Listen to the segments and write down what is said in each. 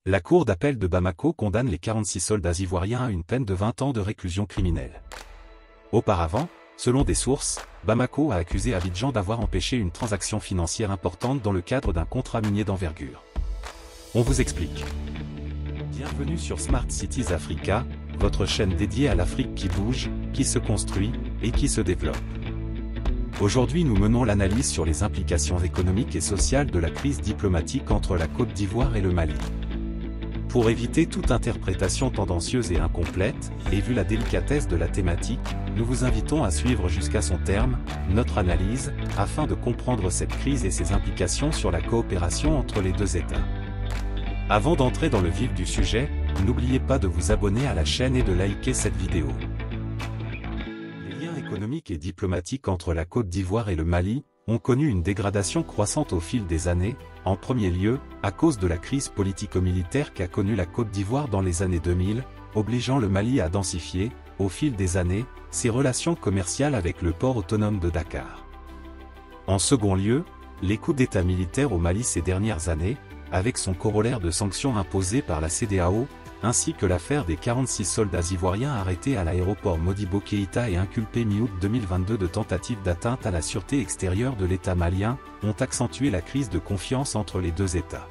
La cour d'appel de Bamako condamne les 46 soldats ivoiriens à une peine de 20 ans de réclusion criminelle. Auparavant, selon des sources, Bamako a accusé Abidjan d'avoir empêché une transaction financière importante dans le cadre d'un contrat minier d'envergure. On vous explique. Bienvenue sur Smart Cities Africa, votre chaîne dédiée à l'Afrique qui bouge, qui se construit et qui se développe. Aujourd'hui nous menons l'analyse sur les implications économiques et sociales de la crise diplomatique entre la Côte d'Ivoire et le Mali. Pour éviter toute interprétation tendancieuse et incomplète, et vu la délicatesse de la thématique, nous vous invitons à suivre jusqu'à son terme notre analyse, afin de comprendre cette crise et ses implications sur la coopération entre les deux États. Avant d'entrer dans le vif du sujet, n'oubliez pas de vous abonner à la chaîne et de liker cette vidéo. Les liens économiques et diplomatiques entre la Côte d'Ivoire et le Mali ont connu une dégradation croissante au fil des années, en premier lieu, à cause de la crise politico-militaire qu'a connue la Côte d'Ivoire dans les années 2000, obligeant le Mali à densifier, au fil des années, ses relations commerciales avec le port autonome de Dakar. En second lieu, les coups d'État militaires au Mali ces dernières années, avec son corollaire de sanctions imposées par la CEDEAO, ainsi que l'affaire des 46 soldats ivoiriens arrêtés à l'aéroport Modibo Keïta et inculpés mi-août 2022 de tentatives d'atteinte à la sûreté extérieure de l'État malien, ont accentué la crise de confiance entre les deux États.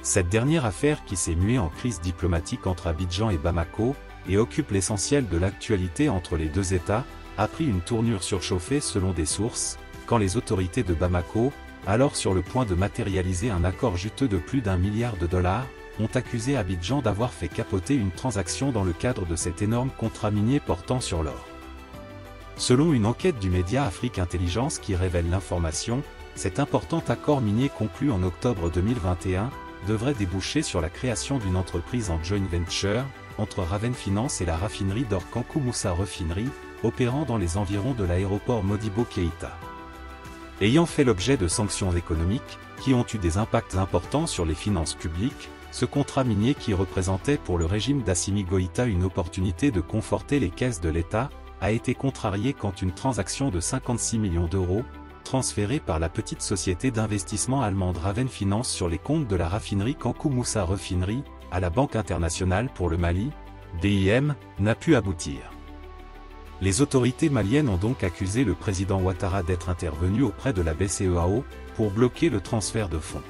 Cette dernière affaire qui s'est muée en crise diplomatique entre Abidjan et Bamako, et occupe l'essentiel de l'actualité entre les deux États, a pris une tournure surchauffée selon des sources, quand les autorités de Bamako, alors sur le point de matérialiser un accord juteux de plus d'1 milliard de dollars, ont accusé Abidjan d'avoir fait capoter une transaction dans le cadre de cet énorme contrat minier portant sur l'or. Selon une enquête du média Afrique Intelligence qui révèle l'information, cet important accord minier conclu en octobre 2021 devrait déboucher sur la création d'une entreprise en joint venture entre Raven Finance et la raffinerie d'or Kankou Moussa Refinery, opérant dans les environs de l'aéroport Modibo Keïta. Ayant fait l'objet de sanctions économiques, qui ont eu des impacts importants sur les finances publiques, ce contrat minier qui représentait pour le régime d'Assimi Goïta une opportunité de conforter les caisses de l'État, a été contrarié quand une transaction de 56 millions d'euros, transférée par la petite société d'investissement allemande Raven Finance sur les comptes de la raffinerie Kankou Moussa Refinery, à la Banque internationale pour le Mali, BIM, n'a pu aboutir. Les autorités maliennes ont donc accusé le président Ouattara d'être intervenu auprès de la BCEAO, pour bloquer le transfert de fonds.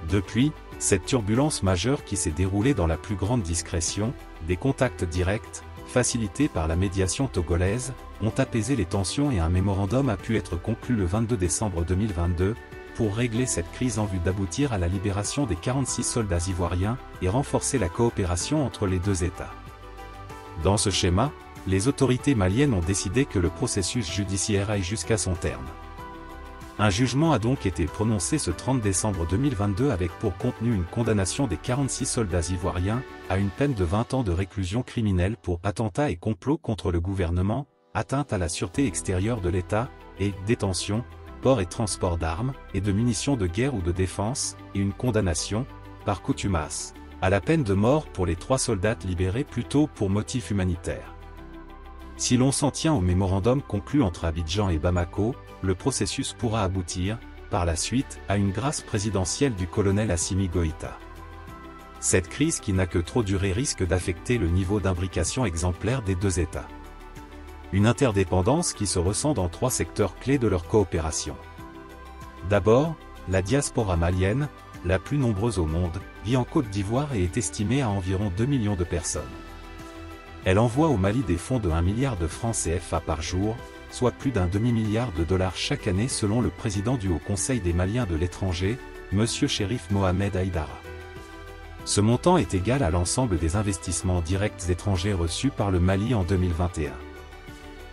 Depuis, cette turbulence majeure qui s'est déroulée dans la plus grande discrétion, des contacts directs, facilités par la médiation togolaise, ont apaisé les tensions et un mémorandum a pu être conclu le 22 décembre 2022, pour régler cette crise en vue d'aboutir à la libération des 46 soldats ivoiriens, et renforcer la coopération entre les deux États. Dans ce schéma, les autorités maliennes ont décidé que le processus judiciaire aille jusqu'à son terme. Un jugement a donc été prononcé ce 30 décembre 2022 avec pour contenu une condamnation des 46 soldats ivoiriens, à une peine de 20 ans de réclusion criminelle pour attentat et complot contre le gouvernement, atteinte à la sûreté extérieure de l'État, et détention, port et transport d'armes, et de munitions de guerre ou de défense, et une condamnation, par contumace, à la peine de mort pour les 3 soldats libérés plus tôt pour motif humanitaire. Si l'on s'en tient au mémorandum conclu entre Abidjan et Bamako, le processus pourra aboutir, par la suite, à une grâce présidentielle du colonel Assimi Goïta. Cette crise qui n'a que trop duré risque d'affecter le niveau d'imbrication exemplaire des deux États. Une interdépendance qui se ressent dans 3 secteurs clés de leur coopération. D'abord, la diaspora malienne, la plus nombreuse au monde, vit en Côte d'Ivoire et est estimée à environ 2 millions de personnes. Elle envoie au Mali des fonds de 1 milliard de francs CFA par jour, soit plus d'1 demi-milliard de dollars chaque année selon le président du Haut Conseil des Maliens de l'étranger, M. Chérif Mohamed Aïdara. Ce montant est égal à l'ensemble des investissements directs étrangers reçus par le Mali en 2021.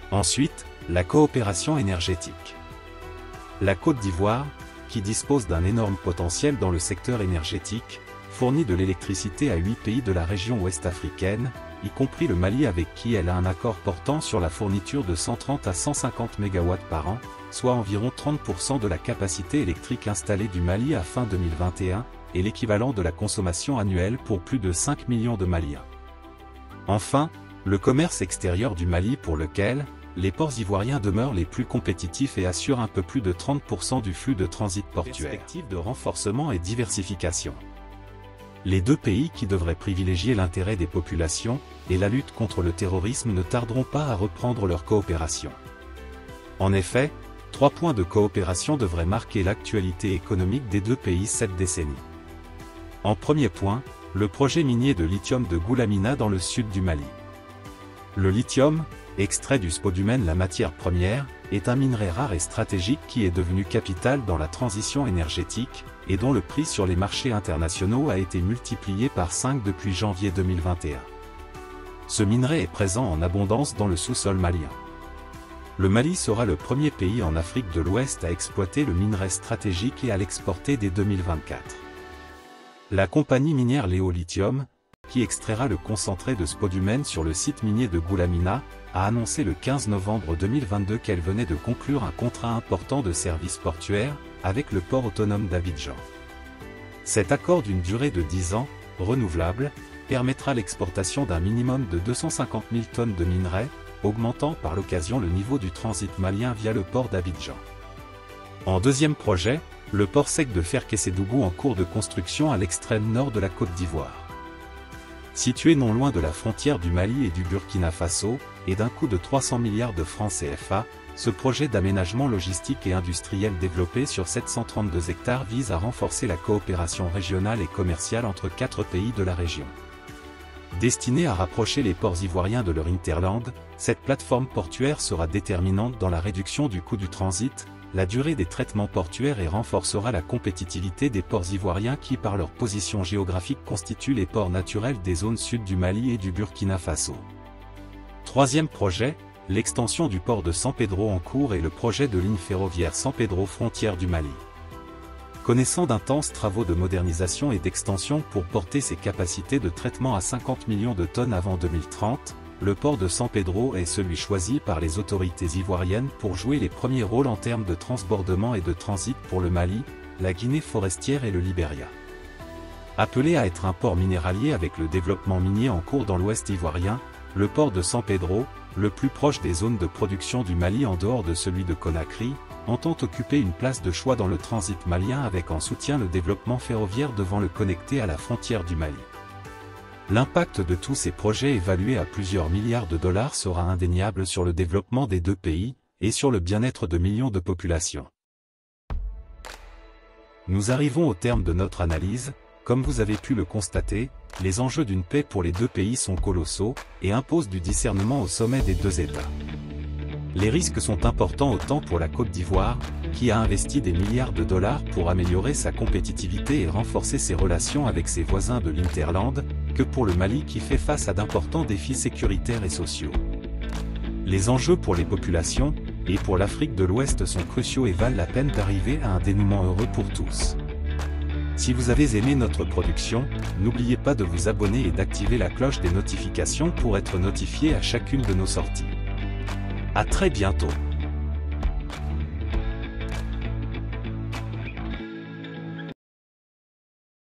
Ensuite, la coopération énergétique. La Côte d'Ivoire, qui dispose d'un énorme potentiel dans le secteur énergétique, fournit de l'électricité à 8 pays de la région ouest africaine, y compris le Mali avec qui elle a un accord portant sur la fourniture de 130 à 150 MW par an, soit environ 30% de la capacité électrique installée du Mali à fin 2021, et l'équivalent de la consommation annuelle pour plus de 5 millions de Maliens. Enfin, le commerce extérieur du Mali pour lequel, les ports ivoiriens demeurent les plus compétitifs et assurent un peu plus de 30% du flux de transit portuaire. Perspective de renforcement et diversification. Les deux pays qui devraient privilégier l'intérêt des populations et la lutte contre le terrorisme ne tarderont pas à reprendre leur coopération. En effet, 3 points de coopération devraient marquer l'actualité économique des deux pays cette décennie. En premier point, le projet minier de lithium de Goulamina dans le sud du Mali. Le lithium, extrait du spodumène, la matière première, est un minerai rare et stratégique qui est devenu capital dans la transition énergétique, et dont le prix sur les marchés internationaux a été multiplié par 5 depuis janvier 2021. Ce minerai est présent en abondance dans le sous-sol malien. Le Mali sera le premier pays en Afrique de l'Ouest à exploiter le minerai stratégique et à l'exporter dès 2024. La compagnie minière Léo Lithium, qui extraira le concentré de spodumène sur le site minier de Goulamina, a annoncé le 15 novembre 2022 qu'elle venait de conclure un contrat important de services portuaires avec le port autonome d'Abidjan. Cet accord d'une durée de 10 ans, renouvelable, permettra l'exportation d'un minimum de 250 000 tonnes de minerais, augmentant par l'occasion le niveau du transit malien via le port d'Abidjan. En deuxième projet, le port sec de Ferkessédougou en cours de construction à l'extrême nord de la Côte d'Ivoire. Situé non loin de la frontière du Mali et du Burkina Faso, et d'un coût de 300 milliards de francs CFA, ce projet d'aménagement logistique et industriel développé sur 732 hectares vise à renforcer la coopération régionale et commerciale entre 4 pays de la région. Destinée à rapprocher les ports ivoiriens de leur hinterland, cette plateforme portuaire sera déterminante dans la réduction du coût du transit, la durée des traitements portuaires et renforcera la compétitivité des ports ivoiriens qui par leur position géographique constituent les ports naturels des zones sud du Mali et du Burkina Faso. Troisième projet, l'extension du port de San Pedro en cours et le projet de ligne ferroviaire San Pedro frontière du Mali. Connaissant d'intenses travaux de modernisation et d'extension pour porter ses capacités de traitement à 50 millions de tonnes avant 2030, le port de San Pedro est celui choisi par les autorités ivoiriennes pour jouer les premiers rôles en termes de transbordement et de transit pour le Mali, la Guinée forestière et le Libéria. Appelé à être un port minéralier avec le développement minier en cours dans l'ouest ivoirien, le port de San Pedro, le plus proche des zones de production du Mali en dehors de celui de Conakry, entend occuper une place de choix dans le transit malien avec en soutien le développement ferroviaire devant le connecter à la frontière du Mali. L'impact de tous ces projets évalués à plusieurs milliards de dollars sera indéniable sur le développement des deux pays, et sur le bien-être de millions de populations. Nous arrivons au terme de notre analyse. Comme vous avez pu le constater, les enjeux d'une paix pour les deux pays sont colossaux, et imposent du discernement au sommet des deux États. Les risques sont importants autant pour la Côte d'Ivoire, qui a investi des milliards de dollars pour améliorer sa compétitivité et renforcer ses relations avec ses voisins de l'Hinterland, que pour le Mali qui fait face à d'importants défis sécuritaires et sociaux. Les enjeux pour les populations, et pour l'Afrique de l'Ouest sont cruciaux et valent la peine d'arriver à un dénouement heureux pour tous. Si vous avez aimé notre production, n'oubliez pas de vous abonner et d'activer la cloche des notifications pour être notifié à chacune de nos sorties. À très bientôt.